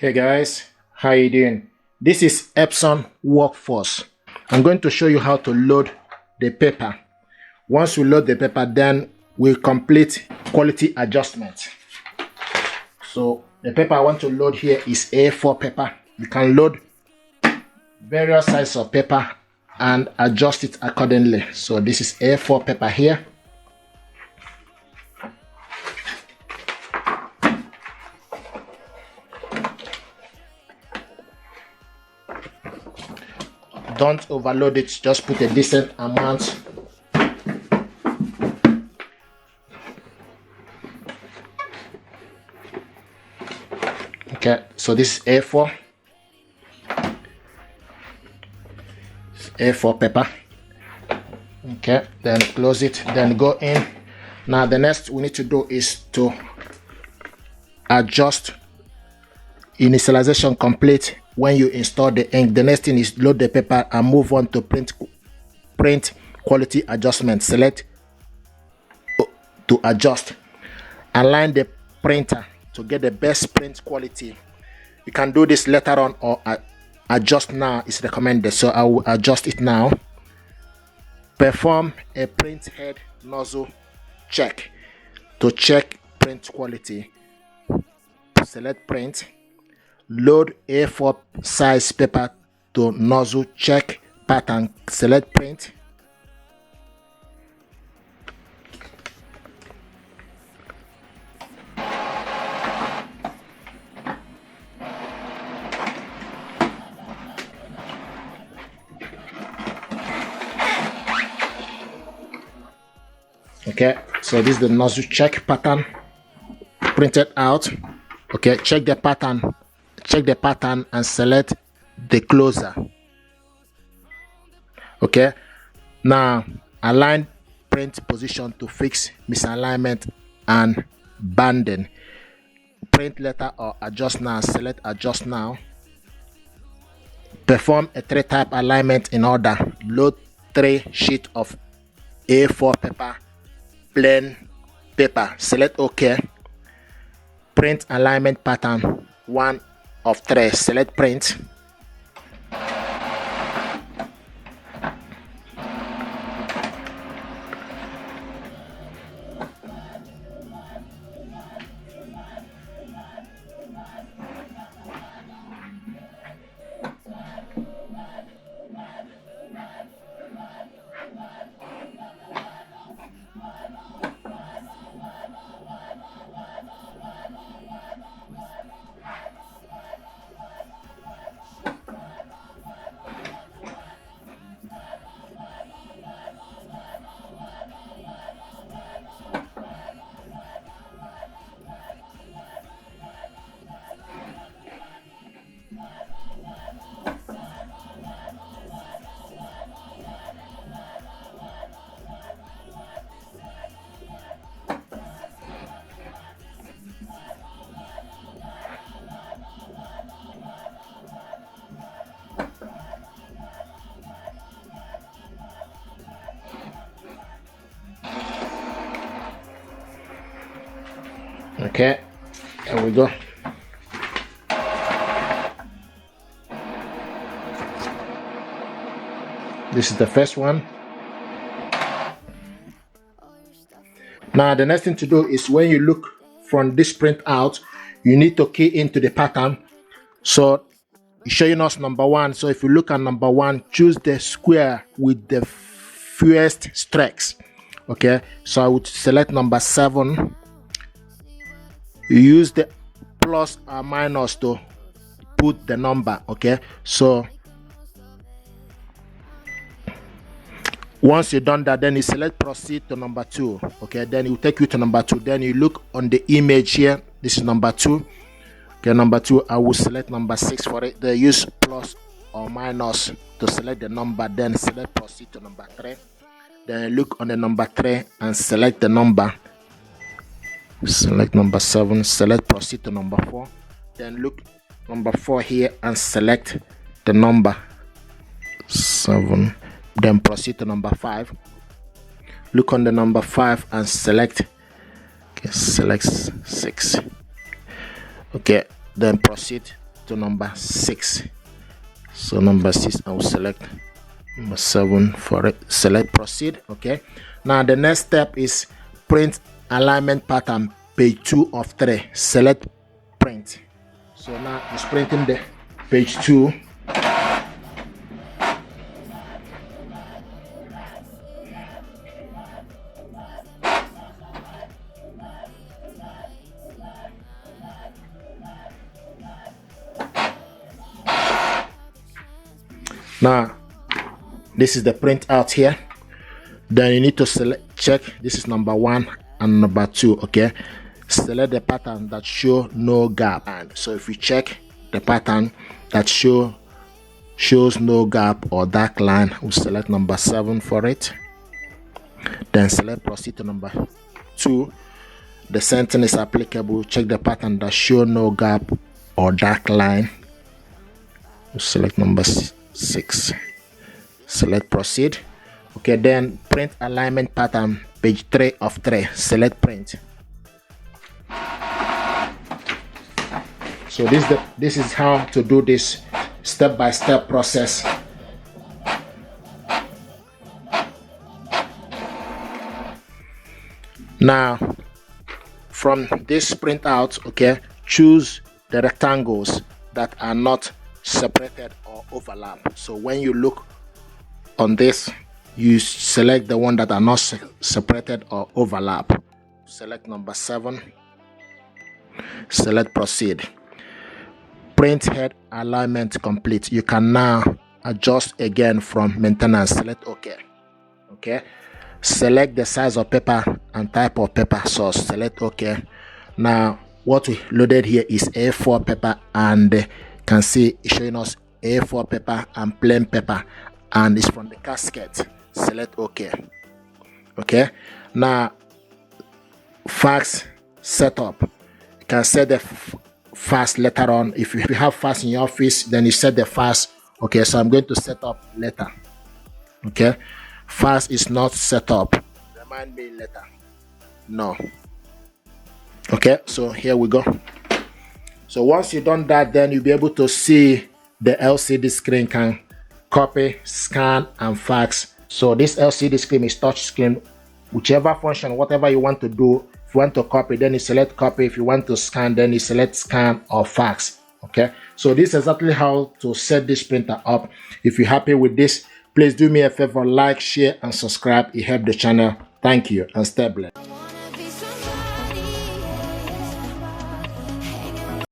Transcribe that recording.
Hey guys, how you doing? This is Epson Workforce. I'm going to show you how to load the paper. Once we load the paper, then we complete quality adjustment. So the paper I want to load here is A4 paper. You can load various sizes of paper and adjust it accordingly. So this is A4 paper here. Don't overload it, just put a decent amount. Okay, so this is A4. A4 paper. Okay, then close it, then go in. Now the next we need to do is to adjust initialization complete. When you install the ink, the next thing is load the paper and move on to print quality adjustment. Select to adjust. Align the printer to get the best print quality. You can do this later on or adjust now is recommended, so I will adjust it now. Perform a print head nozzle check to check print quality. Select print. Load A4 size paper to nozzle check pattern. Select print. Okay, so this is the nozzle check pattern printed out. Okay, check the pattern and select the closer. Okay, now align print position to fix misalignment and banding. Print letter or adjust now. Select adjust now. Perform a 3-type alignment in order. Load 3 sheets of A4 paper, plain paper. Select OK. Print alignment pattern 1 of 3. Select print. Okay, there we go. This is the first one. Now the next thing to do is when you look from this print out, you need to key into the pattern. So it's showing us number 1. So if you look at number 1, choose the square with the fewest streaks. Okay, so I would select number 7. Use the plus or minus to put the number. Okay, so once you've done that, then you select proceed to number 2. Okay, then it will take you to number 2. Then you look on the image here. This is number 2. Okay, number 2, I will select number 6 for it. Then use plus or minus to select the number. Then select proceed to number 3. Then look on the number 3 and select the number. Select number 7. Select proceed to number 4. Then look number 4 here and select the number 7. Then proceed to number 5. Look on the number 5 and select. Okay, select 6. Okay, then proceed to number 6. So number 6, I will select number 7 for it. Select proceed. Okay, now the next step is print alignment pattern, page 2 of 3. Select print. So now it's printing the page 2. Now this is the print out here. Then you need to select, check, this is number 1 and number 2. Okay, select the pattern that show no gap. And so if you check the pattern that shows no gap or dark line, we'll select number 7 for it. Then select proceed to number 2. The sentence is applicable. Check the pattern that show no gap or dark line. We'll select number 6. Select proceed. Okay, then print alignment pattern, page 3 of 3. Select print. So this is how to do this step-by-step process. Now from this printout, okay, choose the rectangles that are not separated or overlap. So when you look on this, you select the one that are not separated or overlap. Select number 7. Select proceed. Print head alignment complete. You can now adjust again from maintenance. Select OK. Okay, select the size of paper and type of paper source. Select OK. Now what we loaded here is A4 paper, and can see it's showing us A4 paper and plain paper, and it's from the casket. Select OK. Okay, now fax setup. You can set the fax later on. If you have fax in your office, then you set the fax. Okay, so I'm going to set up later. Okay, fax is not set up. Remind me later. No. Okay, so here we go. So once you've done that, then you'll be able to see the LCD screen can copy, scan, and fax. So this LCD screen is touch screen. Whichever function, whatever you want to do, if you want to copy, then you select copy. If you want to scan, then you select scan or fax. Okay, so this is exactly how to set this printer up. If you're happy with this, please do me a favor, like, share, and subscribe. It helps the channel. Thank you, and stay blessed.